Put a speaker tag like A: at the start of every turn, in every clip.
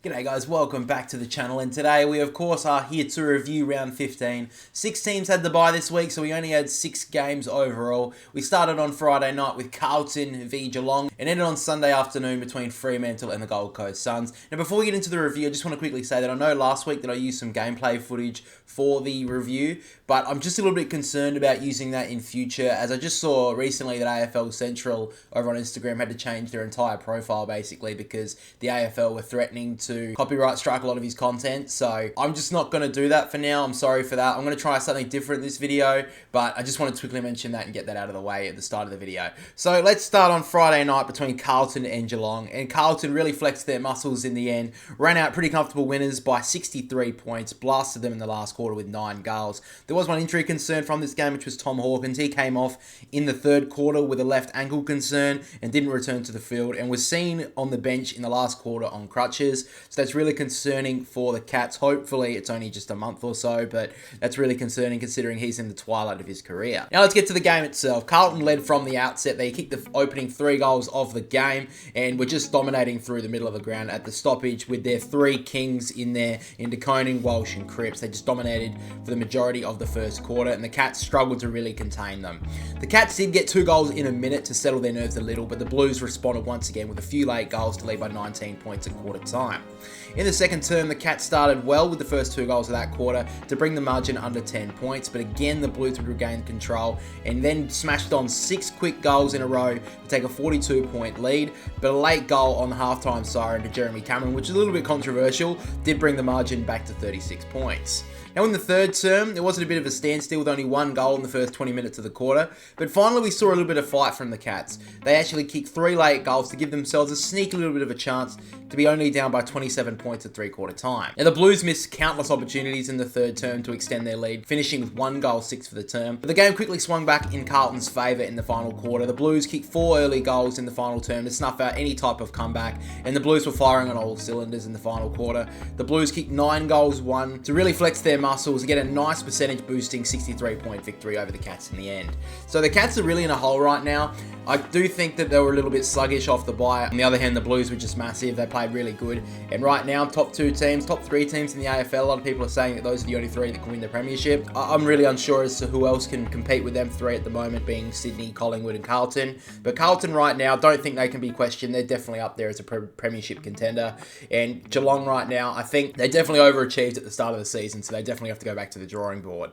A: G'day guys, welcome back to the channel, and today we of course are here to review round 15. 6 teams had the bye this week, so we only had 6 games overall. We started on Friday night with Carlton v Geelong and ended on Sunday afternoon between Fremantle and the Gold Coast Suns. Now before we get into the review, I just want to quickly say that I know last week that I used some gameplay footage for the review, but I'm just a little bit concerned about using that in future, as I just saw recently that AFL Central over on Instagram had to change their entire profile basically because the AFL were threatening to copyright strike a lot of his content. So I'm just not going to do that for now. I'm sorry for that. I'm going to try something different this video, but I just wanted to quickly mention that and get that out of the way at the start of the video. So let's start on Friday night between Carlton and Geelong, and Carlton really flexed their muscles in the end, ran out pretty comfortable winners by 63 points, blasted them in the last quarter with 9 goals. There was one injury concern from this game, which was Tom Hawkins. He came off in the third quarter with a left ankle concern and didn't return to the field and was seen on the bench in the last quarter on crutches. So that's really concerning for the Cats. Hopefully it's only just a month or so, but that's really concerning considering he's in the twilight of his career. Now let's get to the game itself. Carlton led from the outset. They kicked the opening 3 goals of the game and were just dominating through the middle of the ground at the stoppage with their 3 kings in there, in De Koning, Walsh and Cripps. They just dominated for the majority of the first quarter, and the Cats struggled to really contain them. The Cats did get 2 goals in a minute to settle their nerves a little, but the Blues responded once again with a few late goals to lead by 19 points at quarter time. In the second term, the Cats started well with the first 2 goals of that quarter to bring the margin under 10 points, but again the Blues would regain control and then smashed on 6 quick goals in a row to take a 42-point lead, but a late goal on the halftime siren to Jeremy Cameron, which is a little bit controversial, did bring the margin back to 36 points. Now in the third term, there wasn't a bit of a standstill with only 1 goal in the first 20 minutes of the quarter, but finally we saw a little bit of fight from the Cats. They actually kicked 3 late goals to give themselves a sneaky little bit of a chance to be only down by 27 points at 3/4 time. Now the Blues missed countless opportunities in the third term to extend their lead, finishing with 1 goal, 6 for the term, but the game quickly swung back in Carlton's favour in the final quarter. The Blues kicked 4 early goals in the final term to snuff out any type of comeback, and the Blues were firing on all cylinders in the final quarter. The Blues kicked 9 goals, 1 to really flex their muscles and get a nice percentage boosting 63-point victory over the Cats in the end. So the Cats are really in a hole right now. I do think that they were a little bit sluggish off the bye. On the other hand, the Blues were just massive. They played really good. And right now, top 3 teams in the AFL, a lot of people are saying that those are the only 3 that can win the premiership. I'm really unsure as to who else can compete with them 3 at the moment, being Sydney, Collingwood and Carlton. But Carlton right now, don't think they can be questioned. They're definitely up there as a premiership contender. And Geelong right now, I think they definitely overachieved at the start of the season, so they definitely have to go back to the drawing board.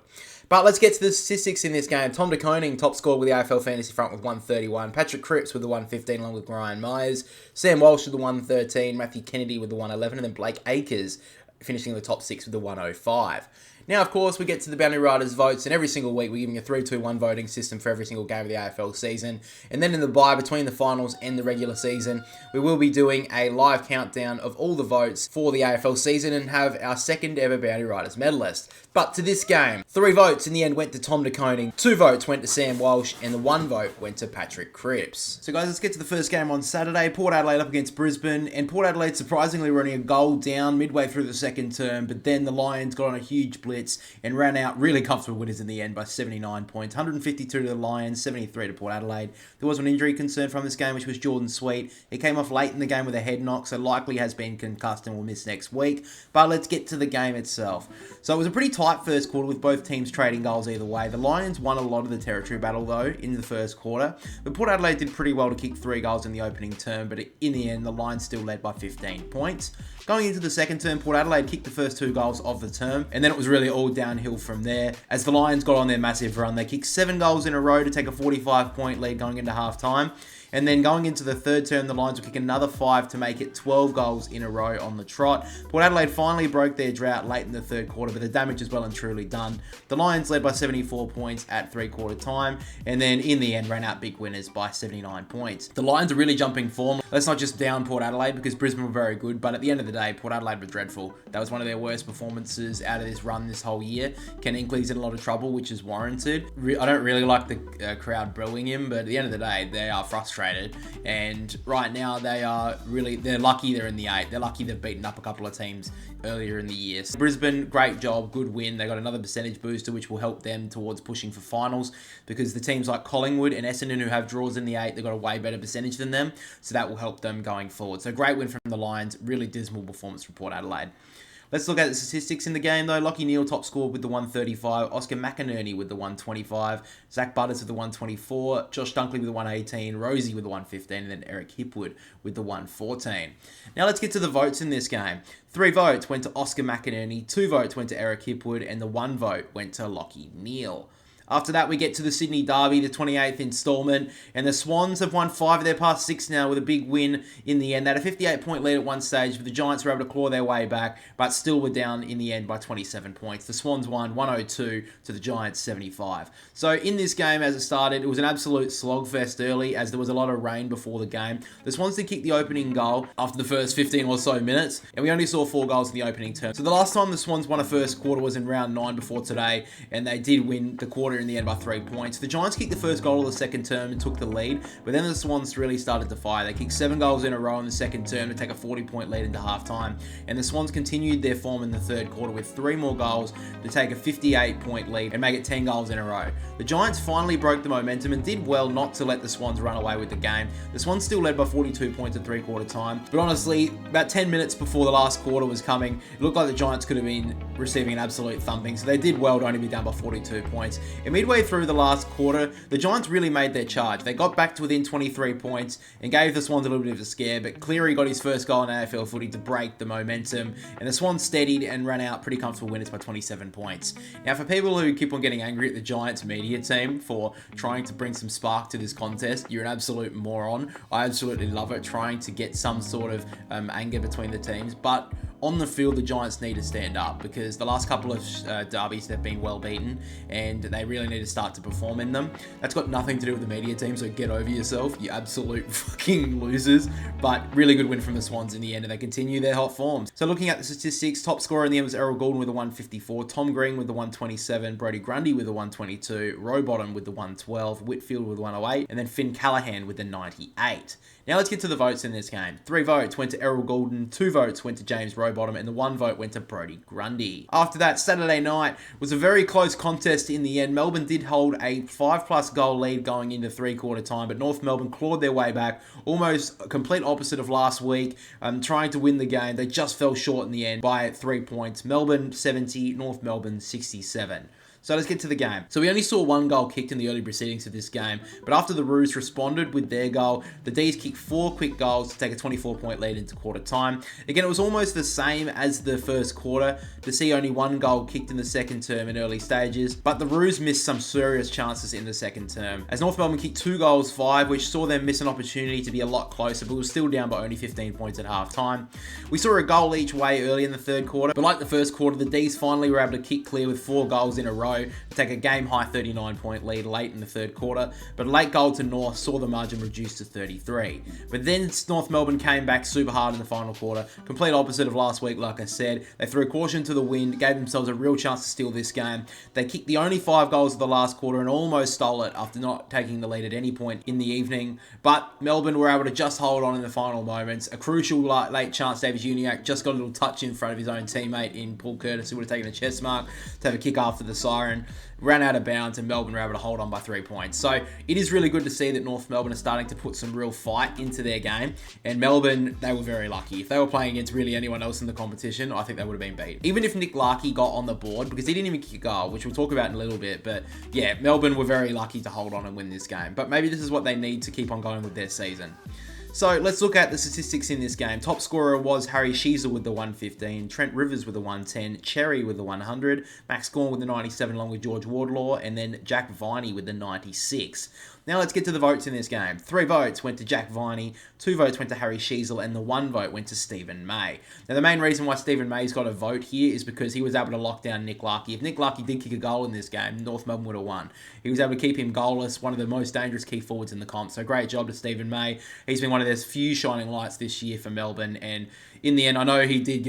A: But let's get to the statistics in this game. Tom De Koning top scored with the AFL Fantasy Front with 131. Patrick Cripps with the 115 along with Ryan Myers. Sam Walsh with the 113. Matthew Kennedy with the 111. And then Blake Acres finishing in the top 6 with the 105. Now, of course, we get to the Boundary Riders votes, and every single week we're giving a 3-2-1 voting system for every single game of the AFL season. And then in the bye between the finals and the regular season, we will be doing a live countdown of all the votes for the AFL season and have our second ever Boundary Riders medalist. But to this game, 3 votes in the end went to Tom De Koning, 2 votes went to Sam Walsh, and the 1 vote went to Patrick Cripps. So guys, let's get to the first game on Saturday. Port Adelaide up against Brisbane, and Port Adelaide surprisingly running a goal down midway through the second term, but then the Lions got on a huge blitz and ran out really comfortable winners in the end by 79 points. 152 to the Lions, 73 to Port Adelaide. There was an injury concern from this game, which was Jordan Sweet. He came off late in the game with a head knock, so likely has been concussed and will miss next week. But let's get to the game itself. So it was a pretty tight first quarter with both teams trading goals either way. The Lions won a lot of the territory battle though in the first quarter, but Port Adelaide did pretty well to kick 3 goals in the opening term, but in the end the Lions still led by 15 points. Going into the second term, Port Adelaide kicked the first 2 goals of the term, and then it was really all downhill from there. As the Lions got on their massive run, they kicked 7 goals in a row to take a 45-point lead going into half-time. And then going into the third term, the Lions will kick another 5 to make it 12 goals in a row on the trot. Port Adelaide finally broke their drought late in the third quarter, but the damage is well and truly done. The Lions led by 74 points at 3/4 time, and then in the end ran out big winners by 79 points. The Lions are really jumping form. Let's not just down Port Adelaide because Brisbane were very good, but at the end of the day, Port Adelaide were dreadful. That was one of their worst performances out of this run this whole year. Ken Inkley's in a lot of trouble, which is warranted. I don't really like the crowd booing him, but at the end of the day, they are frustrating frustrated. And right now they're lucky they're in the 8. They're lucky they've beaten up a couple of teams earlier in the year. So Brisbane, great job, good win. They got another percentage booster, which will help them towards pushing for finals, because the teams like Collingwood and Essendon, who have draws in the 8, they've got a way better percentage than them. So that will help them going forward. So great win from the Lions. Really dismal performance from Port Adelaide. Let's look at the statistics in the game, though. Lachie Neale top scored with the 135. Oscar McInerney with the 125. Zach Butters with the 124. Josh Dunkley with the 118. Rosie with the 115. And then Eric Hipwood with the 114. Now let's get to the votes in this game. 3 votes went to Oscar McInerney. 2 votes went to Eric Hipwood. And the 1 vote went to Lachie Neale. After that, we get to the Sydney Derby, the 28th instalment, and the Swans have won 5 of their past 6 now with a big win in the end. They had a 58-point lead at one stage, but the Giants were able to claw their way back, but still were down in the end by 27 points. The Swans won 102 to the Giants 75. So in this game, as it started, it was an absolute slogfest early, as there was a lot of rain before the game. The Swans did kick the opening goal after the first 15 or so minutes, and we only saw 4 goals in the opening term. So the last time the Swans won a first quarter was in round 9 before today, and they did win the quarter in the end by 3 points. The Giants kicked the first goal of the second term and took the lead, but then the Swans really started to fire. They kicked 7 goals in a row in the second term to take a 40-point lead into halftime, and the Swans continued their form in the third quarter with 3 more goals to take a 58-point lead and make it 10 goals in a row. The Giants finally broke the momentum and did well not to let the Swans run away with the game. The Swans still led by 42 points at 3-quarter time, but honestly, about 10 minutes before the last quarter was coming, it looked like the Giants could have been receiving an absolute thumping, so they did well to only be down by 42 points. And midway through the last quarter, the Giants really made their charge. They got back to within 23 points and gave the Swans a little bit of a scare, but Cleary got his first goal in AFL footy to break the momentum, and the Swans steadied and ran out pretty comfortable winners by 27 points. Now, for people who keep on getting angry at the Giants media team for trying to bring some spark to this contest, you're an absolute moron. I absolutely love it, trying to get some sort of anger between the teams, but on the field, the Giants need to stand up, because the last couple of derbies, they've been well beaten, and they really need to start to perform in them. That's got nothing to do with the media team, so get over yourself, you absolute fucking losers. But really good win from the Swans in the end, and they continue their hot forms. So looking at the statistics, top scorer in the end was Errol Goulden with the 154, Tom Green with the 127, Brodie Grundy with the 122, Rowbottom with the 112, Whitfield with the 108, and then Finn Callaghan with the 98. Now let's get to the votes in this game. 3 votes went to Errol Goulden, 2 votes went to James Rowbottom, and the 1 vote went to Brodie Grundy. After that, Saturday night was a very close contest in the end. Melbourne did hold a 5+ goal lead going into 3-quarter time, but North Melbourne clawed their way back, almost a complete opposite of last week, trying to win the game. They just fell short in the end by 3 points. Melbourne 70, North Melbourne 67. So let's get to the game. So we only saw 1 goal kicked in the early proceedings of this game, but after the Roos responded with their goal, the D's kicked 4 quick goals to take a 24-point lead into quarter time. Again, it was almost the same as the first quarter, to see only 1 goal kicked in the second term in early stages, but the Roos missed some serious chances in the second term, as North Melbourne kicked 2 goals 5, which saw them miss an opportunity to be a lot closer, but was still down by only 15 points at half time. We saw a goal each way early in the third quarter, but like the first quarter, the D's finally were able to kick clear with 4 goals in a row to take a game-high 39-point lead late in the third quarter, but a late goal to North saw the margin reduced to 33. But then North Melbourne came back super hard in the final quarter, complete opposite of last week, like I said. They threw caution to the wind, gave themselves a real chance to steal this game. They kicked the only 5 goals of the last quarter and almost stole it after not taking the lead at any point in the evening, but Melbourne were able to just hold on in the final moments. A crucial late chance, David Uniacke just got a little touch in front of his own teammate in Paul Curtis, who would have taken a chest mark to have a kick after the siren. Ran out of bounds, and Melbourne were able to hold on by 3 points. So it is really good to see that North Melbourne are starting to put some real fight into their game, and Melbourne, they were very lucky. If they were playing against really anyone else in the competition, I think they would have been beat. Even if Nick Larkey got on the board, because he didn't even kick a goal, which we'll talk about in a little bit, but yeah, Melbourne were very lucky to hold on and win this game. But maybe this is what they need to keep on going with their season. So let's look at the statistics in this game. Top scorer was Harry Sheezel with the 115, Trent Rivers with the 110, Cherry with the 100, Max Gawn with the 97 along with George Wardlaw, and then Jack Viney with the 96. Now let's get to the votes in this game. 3 votes went to Jack Viney, 2 votes went to Harry Sheezel, and the 1 vote went to Stephen May. Now the main reason why Stephen May's got a vote here is because he was able to lock down Nick Larkey. If Nick Larkey did kick a goal in this game, North Melbourne would have won. He was able to keep him goalless, one of the most dangerous key forwards in the comp. So great job to Stephen May. He's been one of those few shining lights this year for Melbourne, and in the end, I know he did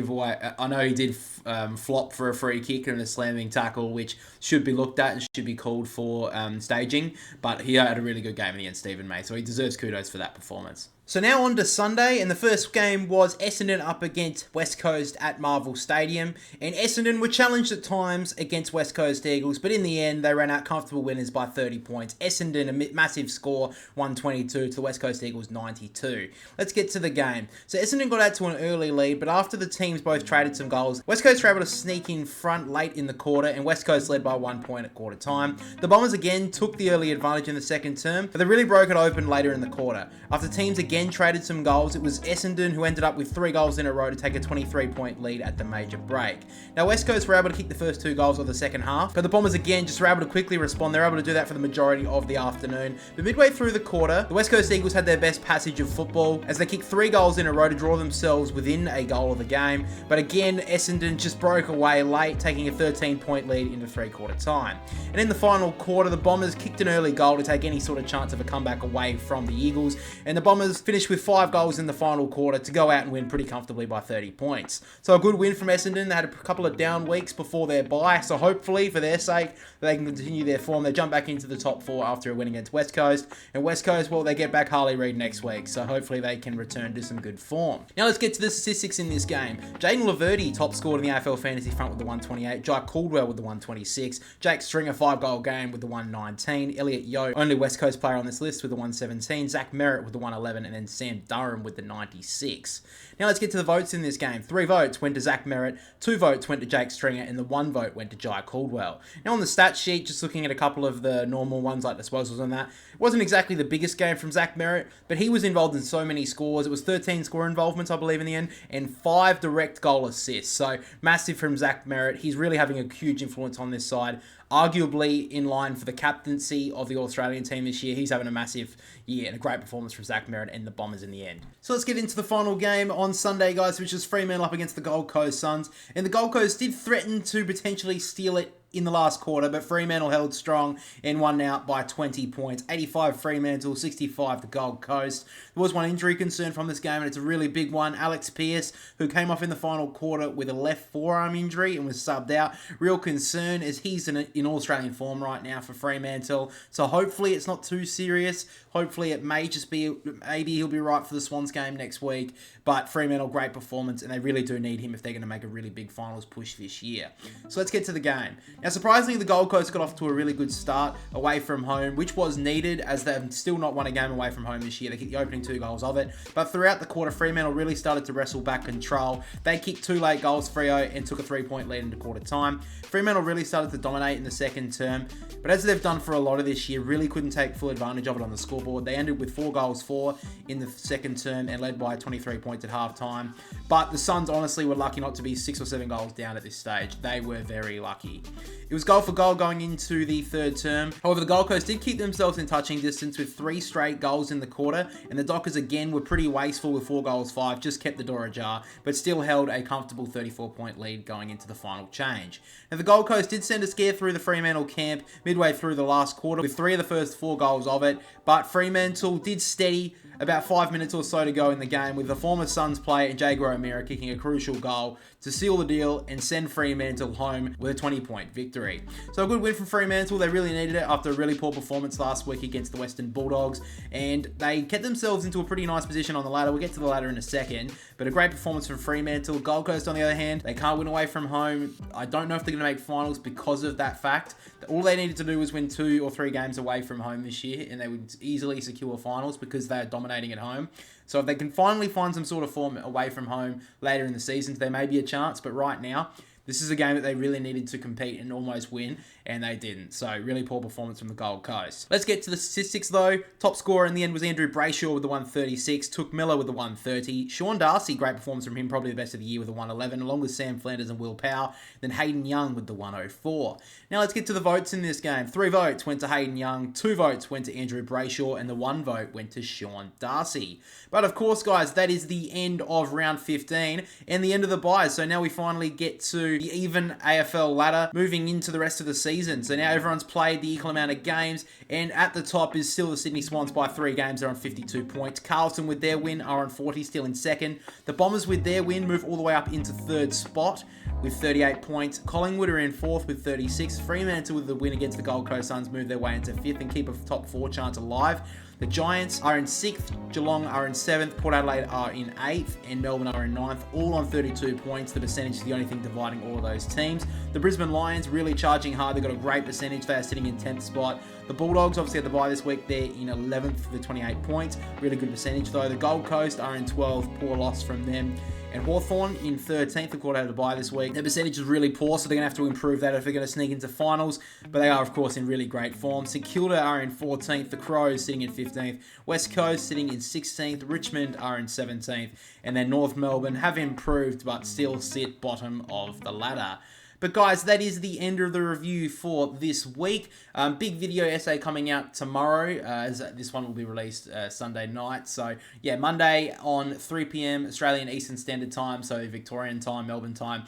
A: flop for a free kick and a slamming tackle, which should be looked at and should be called for staging. But he had a really good game in the end, Stephen May, so he deserves kudos for that performance. So now on to Sunday, and the first game was Essendon up against West Coast at Marvel Stadium, and Essendon were challenged at times against West Coast Eagles, but in the end they ran out comfortable winners by 30 points. Essendon, a massive score, 122 to the West Coast Eagles 92. Let's get to the game. So Essendon got out to an early lead, but after the teams both traded some goals, West Coast were able to sneak in front late in the quarter, and West Coast led by 1 point at quarter time. The Bombers again took the early advantage in the second term, but they really broke it open later in the quarter. After teams again traded some goals, it was Essendon who ended up with 3 goals in a row to take a 23-point lead at the major break. Now West Coast were able to kick the first 2 goals of the second half, but the Bombers again just were able to quickly respond. They're able to do that for the majority of the afternoon. But midway through the quarter, the West Coast Eagles had their best passage of football as they kicked 3 goals in a row to draw themselves within a goal of the game. But again, Essendon just broke away late, taking a 13-point lead into 3/4 time. And in the final quarter, the Bombers kicked an early goal to take any sort of chance of a comeback away from the Eagles, and the Bombers finished with 5 goals in the final quarter to go out and win pretty comfortably by 30 points. So a good win from Essendon. They had a couple of down weeks before their bye, so hopefully for their sake they can continue their form. They jump back into the top 4 after a win against West Coast, and West Coast, well, they get back Harley Reid next week, so hopefully they can return to some good form. Now let's get to the statistics in this game. Jaden Laverty top scored in the AFL Fantasy front with the 128, Jai Caldwell with the 126, Jake Stringer 5-goal game with the 119, Elliot Yeo, only West Coast player on this list, with the 117, Zach Merritt with the 111, and then Sam Durham with the 96. Now let's get to the votes in this game. 3 votes went to Zach Merritt, 2 votes went to Jake Stringer, and the 1 vote went to Jai Caldwell. Now on the stat sheet, just looking at a couple of the normal ones like disposals and that, it wasn't exactly the biggest game from Zach Merritt, but he was involved in so many scores. It was 13 score involvements, I believe, in the end, and 5 direct goal assists. So massive from Zach Merritt. He's really having a huge influence on this side. Arguably in line for the captaincy of the Australian team this year. He's having a massive year and a great performance from Zach Merritt and the Bombers in the end. So let's get into the final game on Sunday, guys, which is Fremantle up against the Gold Coast Suns. And the Gold Coast did threaten to potentially steal it in the last quarter, but Fremantle held strong and won out by 20 points. 85 Fremantle, 65 the Gold Coast. There was one injury concern from this game, and it's a really big one. Alex Pearce, who came off in the final quarter with a left forearm injury and was subbed out. Real concern as he's in All-Australian form right now for Fremantle. So hopefully it's not too serious. Hopefully it may just be, maybe he'll be right for the Swans game next week. But Fremantle, great performance, and they really do need him if they're going to make a really big finals push this year. So let's get to the game. Now, surprisingly, the Gold Coast got off to a really good start away from home, which was needed as they've still not won a game away from home this year. They kicked the opening 2 goals of it. But throughout the quarter, Fremantle really started to wrestle back control. They kicked 2 late goals, Freo, and took a 3-point lead into quarter time. Fremantle really started to dominate in the second term, but as they've done for a lot of this year, really couldn't take full advantage of it on the scoreboard. They ended with 4 goals for in the second term and led by 23 points at halftime. But the Suns honestly were lucky not to be 6 or 7 goals down at this stage. They were very lucky. It was goal for goal going into the third term. However, the Gold Coast did keep themselves in touching distance with 3 straight goals in the quarter, and the Dockers again were pretty wasteful with 4 goals 5, just kept the door ajar, but still held a comfortable 34-point lead going into the final change. Now, the Gold Coast did send a scare through the Fremantle camp midway through the last quarter with 3 of the first 4 goals of it, but Fremantle did steady about 5 minutes or so to go in the game, with the former Suns player Jago O'Meara kicking a crucial goal to seal the deal and send Fremantle home with a 20-point victory. So a good win from Fremantle. They really needed it after a really poor performance last week against the Western Bulldogs, and they kept themselves into a pretty nice position on the ladder. We'll get to the ladder in a second, but a great performance from Fremantle. Gold Coast, on the other hand, they can't win away from home. I don't know if they're going to make finals because of that fact. All they needed to do was win 2 or 3 games away from home this year, and they would easily secure finals because they are dominating at home. So if they can finally find some sort of form away from home later in the season, there may be a chance. But right now, this is a game that they really needed to compete and almost win, and they didn't. So really poor performance from the Gold Coast. Let's get to the statistics though. Top scorer in the end was Andrew Brayshaw with the 136, Took Miller with the 130, Sean Darcy, great performance from him, probably the best of the year with the 111, along with Sam Flanders and Will Powell, then Hayden Young with the 104. Now let's get to the votes in this game. 3 votes went to Hayden Young, 2 votes went to Andrew Brayshaw, and the 1 vote went to Sean Darcy. But of course, guys, that is the end of round 15 and the end of the bye. So now we finally get to the even AFL ladder moving into the rest of the season. So now everyone's played the equal amount of games, and at the top is still the Sydney Swans by 3 games. They're on 52 points. Carlton with their win are on 40, still in second. The Bombers with their win move all the way up into third spot. with 38 points. Collingwood are in 4th with 36. Fremantle with the win against the Gold Coast Suns move their way into 5th and keep a top 4 chance alive. The Giants are in 6th, Geelong are in 7th, Port Adelaide are in 8th, and Melbourne are in 9th, all on 32 points. The percentage is the only thing dividing all of those teams. The Brisbane Lions really charging hard. They've got a great percentage. They are sitting in 10th spot. The Bulldogs obviously had the bye this week. They're in 11th with 28 points. Really good percentage though. The Gold Coast are in 12th. Poor loss from them. And Hawthorn in 13th, of course, had a bye this week. Their percentage is really poor, so they're going to have to improve that if they're going to sneak into finals. But they are, of course, in really great form. St Kilda are in 14th. The Crows sitting in 15th. West Coast sitting in 16th. Richmond are in 17th. And then North Melbourne have improved, but still sit bottom of the ladder. But guys, that is the end of the review for this week. Big video essay coming out tomorrow, as this one will be released Sunday night. So yeah, Monday on 3 p.m. Australian Eastern Standard Time, so Victorian time, Melbourne time.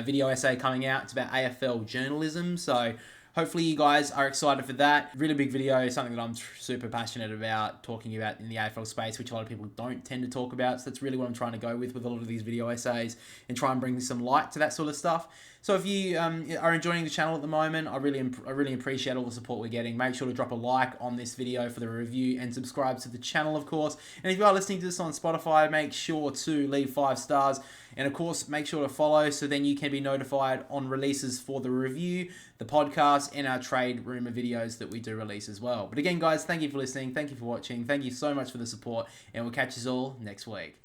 A: Video essay coming out. It's about AFL journalism. So hopefully you guys are excited for that. Really big video, something that I'm super passionate about talking about in the AFL space, which a lot of people don't tend to talk about. So that's really what I'm trying to go with a lot of these video essays and try and bring some light to that sort of stuff. So if you are enjoying the channel at the moment, I really appreciate all the support we're getting. Make sure to drop a like on this video for the review and subscribe to the channel, of course. And if you are listening to this on Spotify, make sure to leave 5 stars. And of course, make sure to follow so then you can be notified on releases for the review, the podcast, and our trade rumor videos that we do release as well. But again, guys, thank you for listening. Thank you for watching. Thank you so much for the support. And we'll catch you all next week.